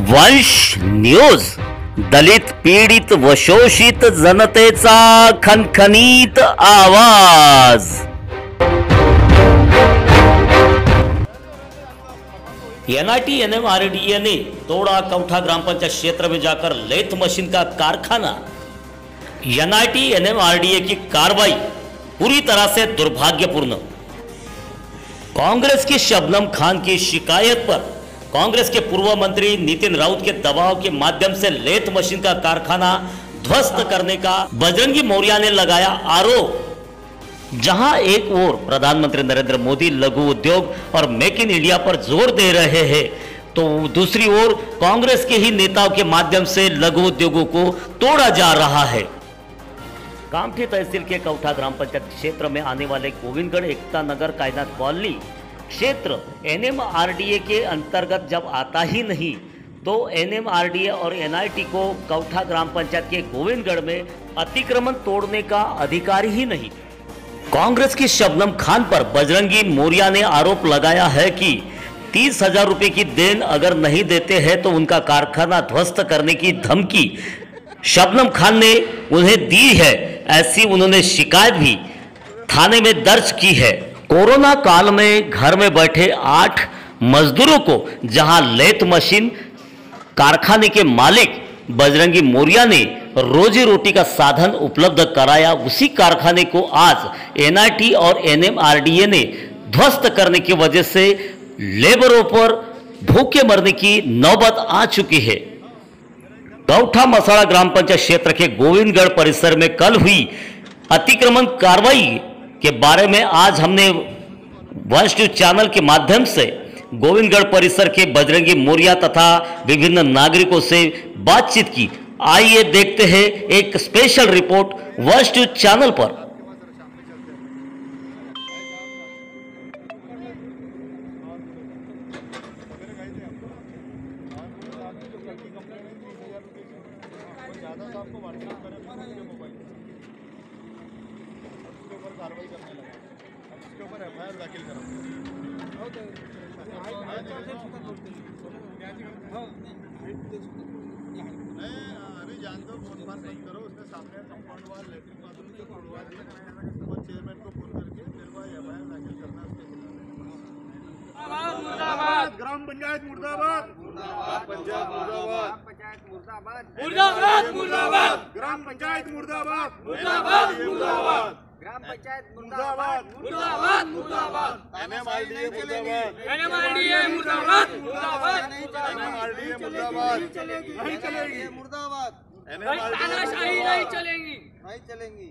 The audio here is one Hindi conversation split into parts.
वंश न्यूज, दलित पीडित व शोषित जनतेचा खणखणीत आवाज। एनआईटी एनएमआरडीए ने तोड़ा कौठा ग्राम पंचायत क्षेत्र में जाकर लेथ मशीन का कारखाना। एनआईटी एनएमआरडीए की कार्रवाई पूरी तरह से दुर्भाग्यपूर्ण। कांग्रेस की शबनम खान की शिकायत पर कांग्रेस के पूर्व मंत्री नितिन राउत के दबाव के माध्यम से लेथ मशीन का कारखाना ध्वस्त करने का बजरंगी मौर्या ने लगाया आरोप। जहां एक ओर प्रधानमंत्री नरेंद्र मोदी लघु उद्योग और मेक इन इंडिया पर जोर दे रहे हैं, तो दूसरी ओर कांग्रेस के ही नेताओं के माध्यम से लघु उद्योगों को तोड़ा जा रहा है। कामठी तहसील के कौठा ग्राम पंचायत क्षेत्र में आने वाले गोविंदगढ़ एकता नगर कायनात कॉलोनी क्षेत्र एनएमआरडीए के अंतर्गत जब आता ही नहीं, तो एनएमआरडीए और एनआईटी को कौठा ग्राम पंचायत के गोविंदगढ़ में अतिक्रमण तोड़ने का अधिकार ही नहीं। कांग्रेस की शबनम खान पर बजरंगी मौर्या ने आरोप लगाया है कि 30,000 रुपए की देन अगर नहीं देते हैं तो उनका कारखाना ध्वस्त करने की धमकी शबनम खान ने उन्हें दी है। ऐसी उन्होंने शिकायत भी थाने में दर्ज की है। कोरोना काल में घर में बैठे 8 मजदूरों को जहां लेथ मशीन कारखाने के मालिक बजरंगी मौर्या ने रोजी रोटी का साधन उपलब्ध कराया, उसी कारखाने को आज एनआईटी और एनएमआरडीए ने ध्वस्त करने की वजह से लेबरों पर भूखे मरने की नौबत आ चुकी है। कौठा मसाड़ा ग्राम पंचायत क्षेत्र के गोविंदगढ़ परिसर में कल हुई अतिक्रमण कार्रवाई के बारे में आज हमने वंश न्यूज चैनल के माध्यम से गोविंदगढ़ परिसर के बजरंगी मौर्या तथा विभिन्न नागरिकों से बातचीत की। आइए देखते हैं एक स्पेशल रिपोर्ट वंश न्यूज चैनल पर। कार्रवाई करने लगा, इसके ऊपर एफआईआर दाखिल करो। अभी जान दो, फोन बात नहीं करो, उसने सामने कंपाउंड वाल लेटरिन बाथरूम से खुलवा दिया और चेयरमैन को फोन करके फिर वह एफआईआर दाखिल करना उसके मुर्दाबाद, ग्राम पंचायत मुर्दाबाद, पंचायत मुर्दाबाद, मुर्दाबाद, मुर्दाबाद, ग्राम पंचायत मुर्दाबाद, मुर्दाबाद, मुर्दाबाद, ग्राम पंचायत मुर्दाबाद, मुर्दाबाद, मुर्दाबाद, एनएमआरडीए मुर्दाबाद, एनएमआरडीए मुर्दाबाद, मुर्दाबाद, एनएमआरडीए मुर्दाबाद, नहीं चलेगी, मुर्दाबाद, तानाशाही नहीं चलेगी, नहीं चलेंगी।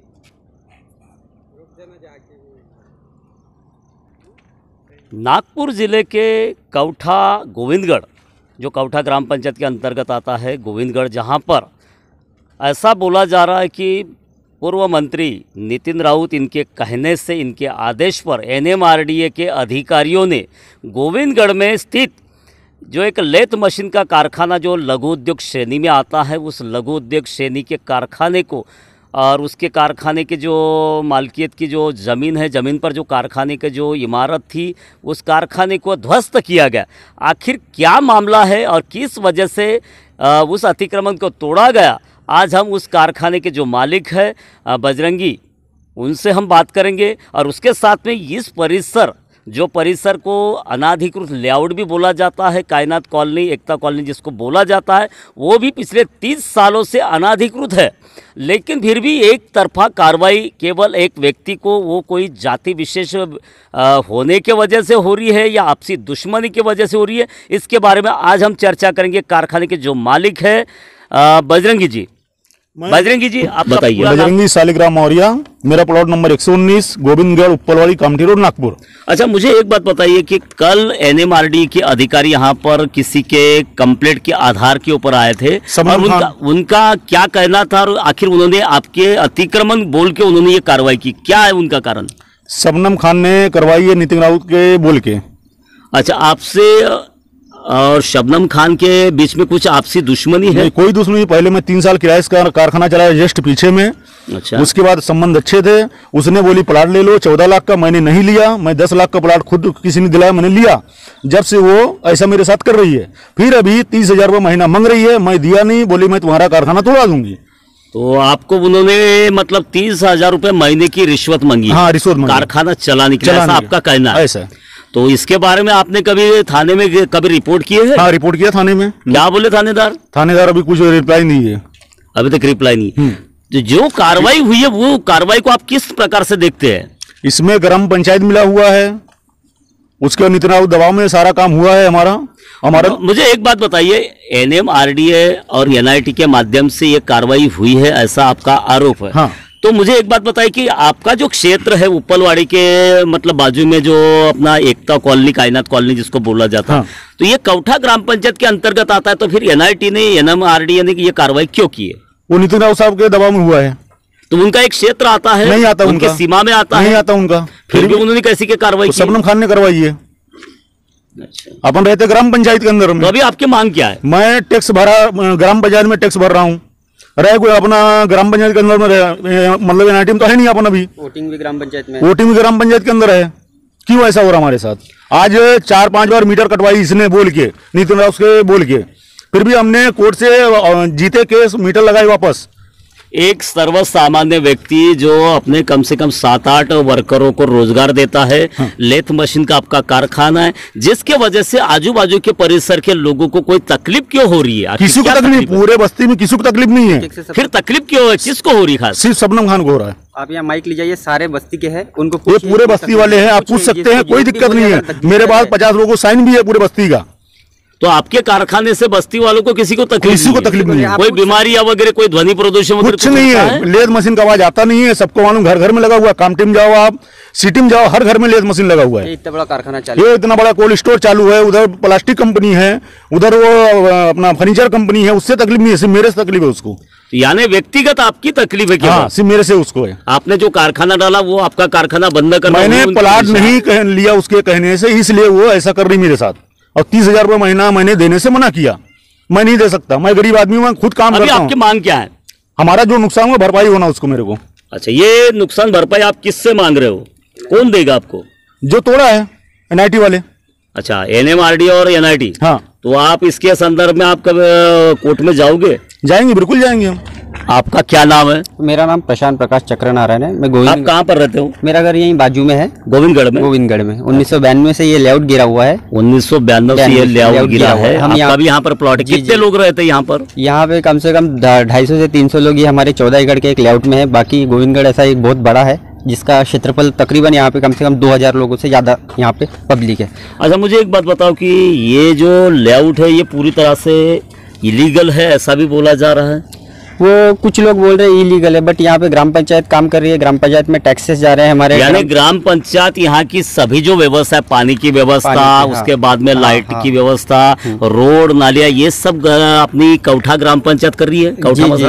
नागपुर जिले के कौठा गोविंदगढ़, जो कौठा ग्राम पंचायत के अंतर्गत आता है गोविंदगढ़, जहां पर ऐसा बोला जा रहा है कि पूर्व मंत्री नितिन राउत इनके कहने से, इनके आदेश पर एनएमआरडीए के अधिकारियों ने गोविंदगढ़ में स्थित जो एक लेथ मशीन का कारखाना जो लघु उद्योग श्रेणी में आता है, उस लघु उद्योग श्रेणी के कारखाने को और उसके कारखाने के जो मालकियत की जो ज़मीन है, ज़मीन पर जो कारखाने की जो इमारत थी, उस कारखाने को ध्वस्त किया गया। आखिर क्या मामला है और किस वजह से उस अतिक्रमण को तोड़ा गया, आज हम उस कारखाने के जो मालिक है बजरंगी, उनसे हम बात करेंगे। और उसके साथ में इस परिसर को अनाधिकृत लेआउट भी बोला जाता है, कायनात कॉलोनी, एकता कॉलोनी जिसको बोला जाता है, वो भी पिछले 30 सालों से अनाधिकृत है। लेकिन फिर भी एक तरफा कार्रवाई केवल एक व्यक्ति को, वो कोई जाति विशेष होने के वजह से हो रही है या आपसी दुश्मनी की वजह से हो रही है, इसके बारे में आज हम चर्चा करेंगे। कारखाने के जो मालिक है बजरंगी जी, बजरंगी जी आप बताइए। बजरंगी शालिग्राम मौर्या, मेरा plot number 119, Govindgarh, Uppalwadi, Kamthi road, Nagpur. अच्छा, मुझे एक बात बताइए कि कल एनएमआरडी के अधिकारी यहाँ पर किसी के कंप्लेंट के आधार के ऊपर आए थे और उनका क्या कहना था और आखिर उन्होंने आपके अतिक्रमण बोल के उन्होंने ये कार्रवाई की, क्या है उनका कारण? शबनम खान ने करवाई है नितिन राउत के बोल के। अच्छा, आपसे और शबनम खान के बीच में कुछ आपसी दुश्मनी है? नहीं, कोई दुश्मनी नहीं। पहले मैं 3 साल किराए का कारखाना चलाया जस्ट पीछे में। अच्छा। उसके बाद संबंध अच्छे थे। उसने बोली प्लाट ले लो 14 लाख का, मैंने नहीं लिया। मैं 10 लाख का प्लाट खुद किसी ने दिलाया, मैंने लिया। जब से वो ऐसा मेरे साथ कर रही है, फिर अभी 30,000 रुपये महीना मांग रही है, मैं दिया नहीं, बोली मैं तुम्हारा कारखाना तोड़ा दूंगी। तो आपको उन्होंने मतलब 30,000 रुपये महीने की रिश्वत मांगी? हाँ, रिश्वत मांगी कारखाना चलाने के लिए, ऐसा आपका कहना है? ऐसा। तो इसके बारे में आपने कभी थाने में कभी रिपोर्ट किए है? हाँ, रिपोर्ट किया थाने में। क्या बोले थानेदार? थानेदार अभी कुछ रिप्लाई नहीं है, अभी तक रिप्लाई नहीं। तो जो कार्रवाई हुई है वो कार्रवाई को आप किस प्रकार से देखते हैं? इसमें ग्राम पंचायत मिला हुआ है, उसके नितिन राउत दबाव में सारा काम हुआ है हमारा। मुझे एक बात बताइए, NMRDA और NIT के माध्यम से ये कार्रवाई हुई है ऐसा आपका आरोप है। हाँ। तो मुझे एक बात बताइए कि आपका जो क्षेत्र है उपलवाड़ी के मतलब बाजू में जो अपना एकता कॉलोनी, कायनात कॉलोनी जिसको बोला जाता है, हाँ। तो ये कौठा ग्राम पंचायत के अंतर्गत आता है, तो फिर NIT ने, NMRDA ने ये कार्रवाई क्यों की है? वो नितिन राउत साहब के दबाव में हुआ है। तो उनका एक क्षेत्र आता है? नहीं आता, उनके उनका सीमा में आता नहीं है? आता उनका। फिर भी उन्होंने कैसी के कार्रवाई की? शबनम खान ने करवाई है। अच्छा। अपन रहते ग्राम पंचायत के अंदर में। तो अभी आपकी मांग क्या है? मैं टैक्स भरा, ग्राम पंचायत में टैक्स भर रहा हूँ। रहे कोई अपना ग्राम पंचायत के अंदर में मतलब NIT में तो है नहीं अपन अभी। वोटिंग भी ग्राम पंचायत में, वोटिंग भी ग्राम पंचायत के अंदर है। क्यों ऐसा हो रहा हमारे साथ? आज 4-5 बार मीटर कटवाई इसने बोल के, नितिन राउत के बोल के, फिर भी हमने कोर्ट से जीते केस मीटर लगाई वापस। एक सर्वसामान्य व्यक्ति जो अपने कम से कम 7-8 वर्करों को रोजगार देता है, लेथ मशीन का आपका कारखाना है, जिसके वजह से आजू बाजू के परिसर के लोगों को कोई तकलीफ क्यों हो रही है? किसी को तकलीफ, पूरे बस्ती में किसी को तकलीफ नहीं है। फिर तकलीफ क्यों है? किसको हो रही खास? सिर्फ शबनम खान को हो रहा है। आप यहाँ माइक ले जाइए, सारे बस्ती के हैं, उनको ये पूरे बस्ती वाले हैं, आप पूछ सकते हैं, कोई दिक्कत नहीं है। मेरे पास 50 लोगों को साइन भी है पूरे बस्ती का। तो आपके कारखाने से बस्ती वालों को किसी को तकलीफ नहीं है। कोई बीमारी या वगैरह कोई ध्वनि प्रदूषण कुछ नहीं है। लेथ मशीन का आवाज आता नहीं है, सबको मालूम, घर घर में लगा हुआ है। कामटी में जाओ आप, सिटी में जाओ, हर घर में लेथ मशीन लगा हुआ है। इतना बड़ा कारखाना चालू, ये इतना बड़ा कोल्ड स्टोर चालू है, उधर प्लास्टिक कंपनी है, उधर वो अपना फर्नीचर कंपनी है, उससे तकलीफ नहीं है, सिर्फ मेरे से तकलीफ है उसको। यानी व्यक्तिगत आपकी तकलीफ है क्या? हाँ, सिर्फ मेरे से उसको है। आपने जो कारखाना डाला वो आपका कारखाना बंद करना, मैंने प्लाट नहीं लिया उसके कहने से, इसलिए वो ऐसा कर रही मेरे साथ। और 30,000 रुपये महीना मैंने देने से मना किया। मैं नहीं दे सकता, मैं गरीब आदमी हूँ, मैं खुद काम करता हूँ। आपकी मांग क्या है? हमारा जो नुकसान हुआ भरपाई होना उसको मेरे को। अच्छा, ये नुकसान भरपाई आप किससे मांग रहे हो? कौन देगा आपको? जो तोड़ा है NIT वाले। अच्छा, NMRDA और NIT। हाँ। तो आप इसके संदर्भ में आप कब कोर्ट में जाओगे? जाएंगे, बिल्कुल जाएंगे हम। आपका क्या नाम है? मेरा नाम प्रशांत प्रकाश चक्रनारायण है। मैं आप गोविंद, कहाँ पर रहते हो? मेरा घर यहीं बाजू में है, गोविंदगढ़ में। गोविंदगढ़ में 1992 से ये लेआउट गिरा हुआ है। 1992 से ये लेआउट गिरा है। हम आपका भी यहाँ पर प्लॉट है? कितने लोग रहते हैं यहाँ पर? यहाँ पे कम से कम 250 से 300 लोग ये हमारे 14 एकड़ के एक लेआउट में है। बाकी गोविंदगढ़ ऐसा एक बहुत बड़ा है जिसका क्षेत्रफल तकरीबन यहाँ पे कम से कम 2000 लोगों से ज्यादा यहाँ पे पब्लिक है। अच्छा, मुझे एक बात बताओ कि ये जो लेआउट है ये पूरी तरह से इलीगल है ऐसा भी बोला जा रहा है? वो कुछ लोग बोल रहे हैं इलीगल है, बट यहाँ पे ग्राम पंचायत काम कर रही है। ग्राम पंचायत में टैक्सेस जा रहे हैं हमारे। यानी ग्राम पंचायत यहाँ की सभी जो व्यवस्था है, पानी की व्यवस्था, हाँ, उसके बाद में लाइट की व्यवस्था, रोड नालिया, ये सब अपनी कौठा ग्राम पंचायत कर रही है।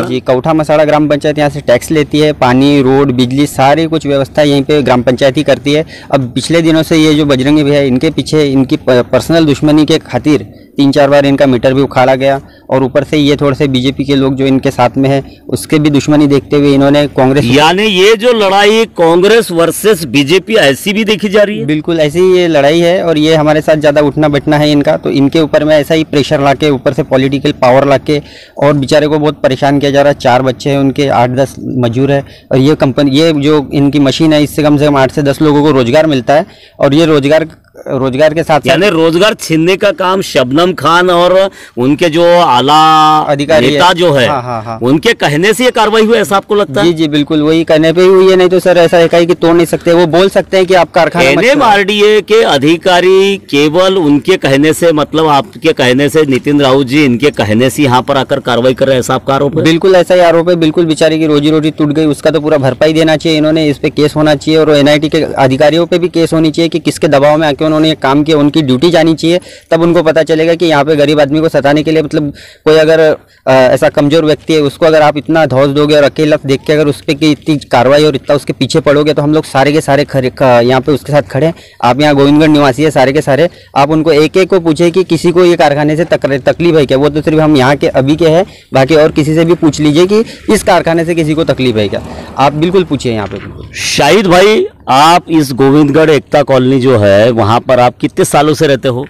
जी, कौठा मसाड़ा ग्राम पंचायत यहाँ से टैक्स लेती है। पानी, रोड, बिजली, सारी कुछ व्यवस्था यहीं पे ग्राम पंचायत ही करती है। अब पिछले दिनों से ये जो बजरंगी भैया, इनके पीछे इनकी पर्सनल दुश्मनी के खातिर 3-4 बार इनका मीटर भी उखाड़ा गया। और ऊपर से ये थोड़े से बीजेपी के लोग जो इनके साथ में है उसके भी दुश्मनी देखते हुए इन्होंने कांग्रेस, यानी ये जो लड़ाई कांग्रेस वर्सेस बीजेपी ऐसी भी देखी जा रही है? बिल्कुल ऐसी ही ये लड़ाई है। और ये हमारे साथ ज़्यादा उठना बैठना है इनका, तो इनके ऊपर में ऐसा ही प्रेशर ला के, ऊपर से पॉलिटिकल पावर ला के, और बेचारे को बहुत परेशान किया जा रहा है। 4 बच्चे हैं उनके, 8-10 मजदूर है। और ये कंपनी, ये जो इनकी मशीन है, इससे कम 8 से 10 लोगों को रोजगार मिलता है। और ये रोजगार के साथ यानी रोजगार छीनने का काम शबनम खान और उनके जो आला अधिकारी नेता जो है, हाँ। उनके कहने से ये कार्रवाई हुई ऐसा आपको लगता है? जी, बिल्कुल वही कहने पे ही हुई है। नहीं तो सर ऐसा है कि तोड़ नहीं सकते। वो बोल सकते हैं कि आप कारखाना NMRDA के अधिकारी केवल उनके कहने से, मतलब आपके कहने से, नितिन राउत जी इनके कहने से यहाँ पर आकर कार्रवाई कर रहे हैं, ऐसा आपका आरोप है? बिल्कुल ऐसा ही आरोप है। बिल्कुल बेचारे की रोजी रोटी टूट गई, उसका तो पूरा भरपाई देना चाहिए इन्होंने। इस पे केस होना चाहिए और NIT के अधिकारियों पे भी केस होनी चाहिए कि किसके दबाव में आके उन्होंने ये काम किया, उनकी ड्यूटी जानी चाहिए, तब उनको पता चलेगा कि यहाँ पे गरीब आदमी को सताने के लिए, मतलब कोई अगर ऐसा कमजोर व्यक्ति है उसको अगर आप इतना धौस दोगे और अकेला देख के अगर उस पर की इतनी कार्रवाई और इतना उसके पीछे पड़ोगे तो हम लोग सारे के सारे यहाँ पे उसके साथ खड़े हैं। आप यहाँ गोविंदगढ़ निवासी है सारे के सारे, आप उनको एक एक को पूछे कि किसी को ये कारखाने से तकलीफ है क्या, वो तो सिर्फ हम यहाँ के अभी के हैं, बाकी और किसी से भी पूछ लीजिए कि इस कारखाने से किसी को तकलीफ है क्या, आप बिल्कुल पूछिए यहाँ पे बिल्कुल। शाहिद भाई, आप इस गोविंदगढ़ एकता कॉलोनी जो है वहाँ पर आप कितने सालों से रहते हो?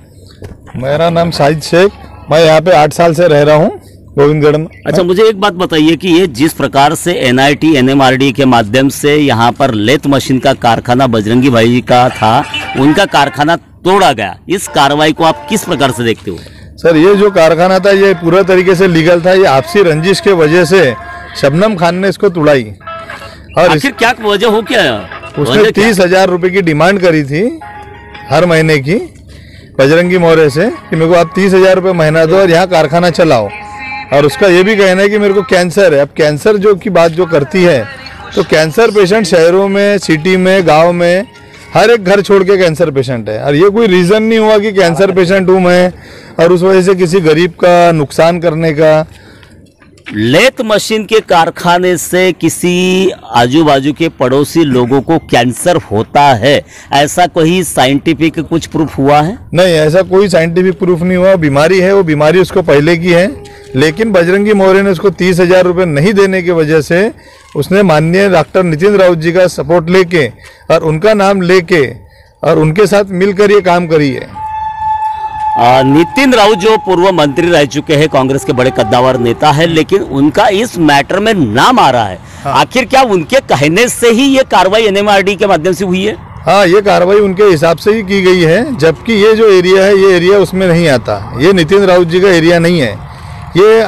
मेरा नाम शाहिद शेख, मैं यहाँ पे 8 साल से रह रहा हूँ गोविंदगढ़ में। अच्छा, मुझे एक बात बताइए कि ये जिस प्रकार से NIT NMRD के माध्यम से यहाँ पर लेथ मशीन का कारखाना बजरंगी भाई जी का था, उनका कारखाना तोड़ा गया, इस कार्रवाई को आप किस प्रकार से देखते हो? सर, ये जो कारखाना था ये पूरा तरीके से लीगल था। ये आपसी रंजिश के वजह से शबनम खान ने इसको तोड़ाई। और आखिर क्या वजह हो, क्या उसने 30,000 रुपए की डिमांड करी थी हर महीने की बजरंगी मौर्य से कि मेरे को आप 30,000 रुपये महीना दो और यहाँ कारखाना चलाओ। और उसका ये भी कहना है कि मेरे को कैंसर है। अब कैंसर जो की बात जो करती है, तो कैंसर पेशेंट शहरों में, सिटी में, गांव में हर एक घर छोड़ के कैंसर पेशेंट है। और ये कोई रीज़न नहीं हुआ कि कैंसर पेशेंट हूँ मैं और उस वजह से किसी गरीब का नुकसान करने का। लेथ मशीन के कारखाने से किसी आजू बाजू के पड़ोसी लोगों को कैंसर होता है, ऐसा कोई साइंटिफिक कुछ प्रूफ हुआ है? नहीं, ऐसा कोई साइंटिफिक प्रूफ नहीं हुआ। बीमारी है, वो बीमारी उसको पहले की है, लेकिन बजरंगी मौर्य ने उसको 30,000 रुपये नहीं देने की वजह से उसने माननीय डॉक्टर नितिन राउत जी का सपोर्ट लेके और उनका नाम लेके और उनके साथ मिलकर ये काम करी है। नितिन राउत जो पूर्व मंत्री रह चुके हैं, कांग्रेस के बड़े कद्दावर नेता है, लेकिन उनका इस मैटर में नाम आ रहा है। हाँ। आखिर क्या उनके कहने से ही ये कार्रवाई NMRD के माध्यम से हुई है? हाँ, ये कार्रवाई उनके हिसाब से ही की गई है, जबकि ये जो एरिया है ये एरिया उसमें नहीं आता। ये नितिन राउत जी का एरिया नहीं है, ये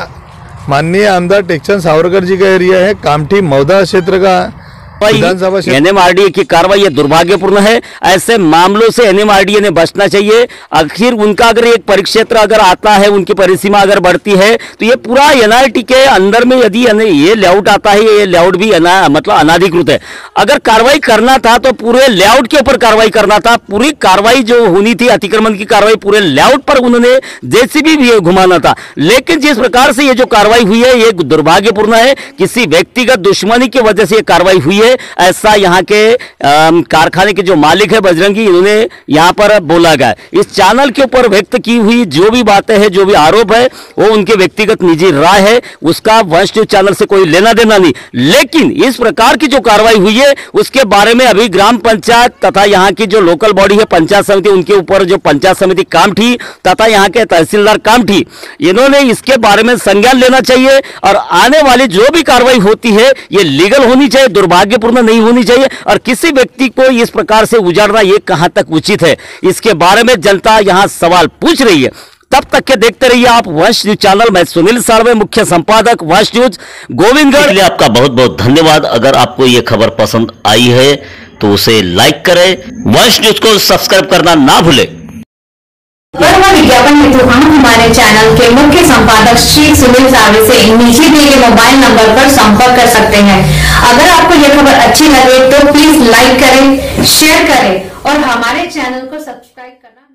माननीय आमदार टेक्चंद सावरकर जी का एरिया है, कामठी मौदा क्षेत्र का विधानसभा क्षेत्र। NMRD की कार्रवाई ये दुर्भाग्यपूर्ण है। ऐसे मामलों से NMRD ने बचना चाहिए। आखिर उनका अगर एक परिक्षेत्र अगर आता है, उनकी परिसीमा अगर बढ़ती है, तो ये पूरा NIT के अंदर में यदि ये लेआउट आता है, ये लेआउट भी मतलब अनाधिकृत है। अगर कार्रवाई करना था तो पूरे लेआउट के ऊपर कार्रवाई करना था। पूरी कार्रवाई जो होनी थी, अतिक्रमण की कार्रवाई पूरे लेआउट पर उन्होंने JCB भी घुमाना था। लेकिन जिस प्रकार से ये जो कार्रवाई हुई है ये दुर्भाग्यपूर्ण है। किसी व्यक्तिगत दुश्मनी की वजह से ये कार्रवाई हुई है, ऐसा यहाँ के कारखाने के जो मालिक है बजरंगी, इन्होंने यहाँ पर बोला गया। इस चैनल के ऊपर व्यक्त की हुई जो भी बातें हैं, जो भी आरोप है, वो उनके व्यक्तिगत निजी राय है, उसका वंश न्यूज चैनल से कोई लेना देना नहीं। लेकिन इस प्रकार की जो कार्रवाई हुई है उसके बारे में अभी ग्राम पंचायत तथा यहाँ की जो लोकल बॉडी है पंचायत समिति, उनके ऊपर जो पंचायत समिति कामठी तथा यहाँ के तहसीलदार कामठी, इन्होंने इसके बारे में संज्ञान लेना चाहिए और आने वाली जो भी कार्रवाई होती है ये लीगल होनी चाहिए, दुर्भाग्यपूर्ण नहीं होनी चाहिए। और किसी व्यक्ति को इस प्रकार से उजाड़ना ये कहां तक उचित है, इसके बारे में जनता यहां सवाल पूछ रही है। तब तक के देखते रहिए आप वंश न्यूज चैनल। मैं सुनील साळवे, मुख्य संपादक वंश न्यूज गोविंदगढ़। इसलिए आपका बहुत बहुत धन्यवाद। अगर आपको ये खबर पसंद आई है तो उसे लाइक करें, वंश न्यूज को सब्सक्राइब करना ना भूलें। विज्ञापन हेतु हम हमारे चैनल के मुख्य संपादक श्री सुनील साळवे से नीचे दिए गए मोबाइल नंबर पर संपर्क कर सकते हैं। अगर आपको यह खबर अच्छी लगे तो प्लीज लाइक करें, शेयर करें और हमारे चैनल को सब्सक्राइब करना